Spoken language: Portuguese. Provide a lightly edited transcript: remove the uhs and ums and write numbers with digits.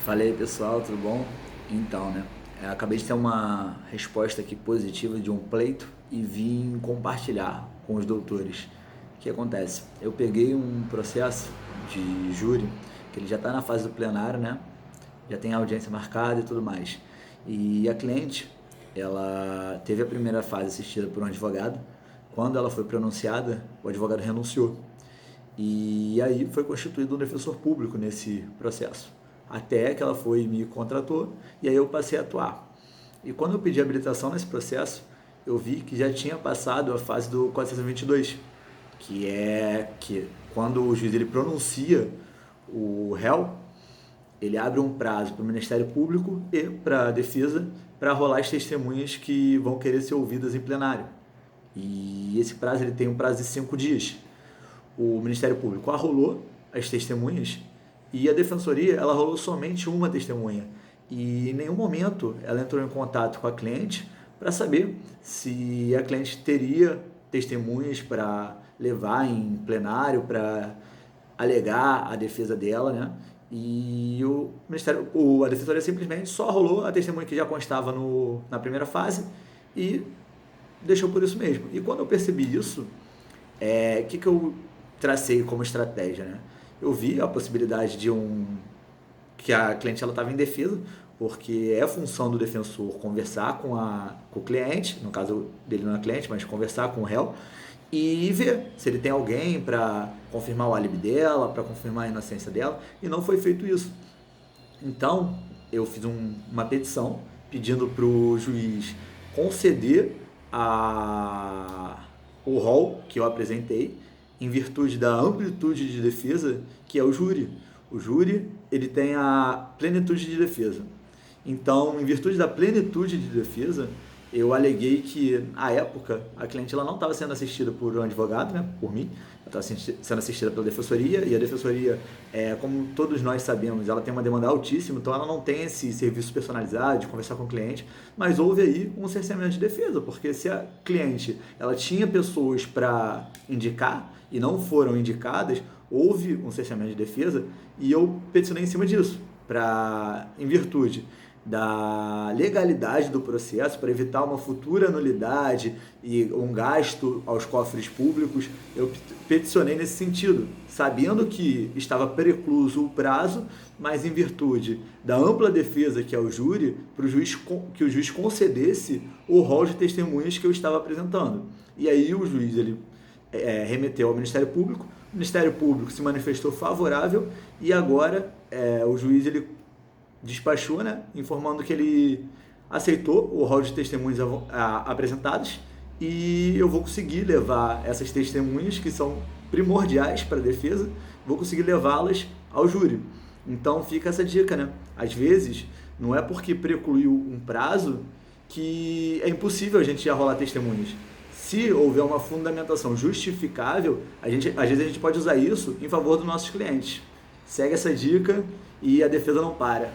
Fala aí pessoal, tudo bom? Então, né? Acabei de ter uma resposta aqui positiva de um pleito e vim compartilhar com os doutores. O que acontece? Eu peguei um processo de júri, que ele já está na fase do plenário, né? Já tem audiência marcada e tudo mais. E a cliente, ela teve a primeira fase assistida por um advogado. Quando ela foi pronunciada, o advogado renunciou. E aí foi constituído um defensor público nesse processo. Até que ela foi e me contratou, e aí eu passei a atuar. E quando eu pedi habilitação nesse processo, eu vi que já tinha passado a fase do 422, que é que quando o juiz ele pronuncia o réu, ele abre um prazo para o Ministério Público e para a defesa para rolar as testemunhas que vão querer ser ouvidas em plenário. E esse prazo ele tem um prazo de 5 dias. O Ministério Público arrolou as testemunhas e a Defensoria ela rolou somente uma testemunha. E em nenhum momento ela entrou em contato com a cliente para saber se a cliente teria testemunhas para levar em plenário, para alegar a defesa dela, né? E a Defensoria simplesmente só rolou a testemunha que já constava na primeira fase e deixou por isso mesmo. E quando eu percebi isso, que eu tracei como estratégia, né? Eu vi a possibilidade de que a cliente ela estava indefesa, porque é função do defensor conversar com o cliente, no caso dele não é cliente, mas conversar com o réu, e ver se ele tem alguém para confirmar o álibi dela, para confirmar a inocência dela, e não foi feito isso. Então, eu fiz uma petição pedindo para o juiz conceder o rol que eu apresentei em virtude da amplitude de defesa que é o júri. O júri ele tem a plenitude de defesa. Então, em virtude da plenitude de defesa, eu aleguei que, à época, a cliente ela não estava sendo assistida por um advogado, né, por mim, ela estava sendo assistida pela Defensoria, e a Defensoria, como todos nós sabemos, ela tem uma demanda altíssima, então ela não tem esse serviço personalizado de conversar com o cliente, mas houve aí um cerceamento de defesa, porque se a cliente ela tinha pessoas para indicar e não foram indicadas, houve um cerceamento de defesa, e eu peticionei em cima disso, em virtude da legalidade do processo, para evitar uma futura nulidade e um gasto aos cofres públicos, eu peticionei nesse sentido, sabendo que estava precluso o prazo, mas em virtude da ampla defesa que é o júri, que o juiz concedesse o rol de testemunhas que eu estava apresentando. E aí o juiz ele remeteu ao Ministério Público, o Ministério Público se manifestou favorável e agora o juiz ele despachou, né, informando que ele aceitou o rol de testemunhas apresentadas e eu vou conseguir levar essas testemunhas que são primordiais para a defesa, vou conseguir levá-las ao júri. Então fica essa dica, né? Às vezes não é porque precluiu um prazo que é impossível a gente arrolar testemunhas. Se houver uma fundamentação justificável, às vezes a gente pode usar isso em favor dos nossos clientes. Segue essa dica e a defesa não para.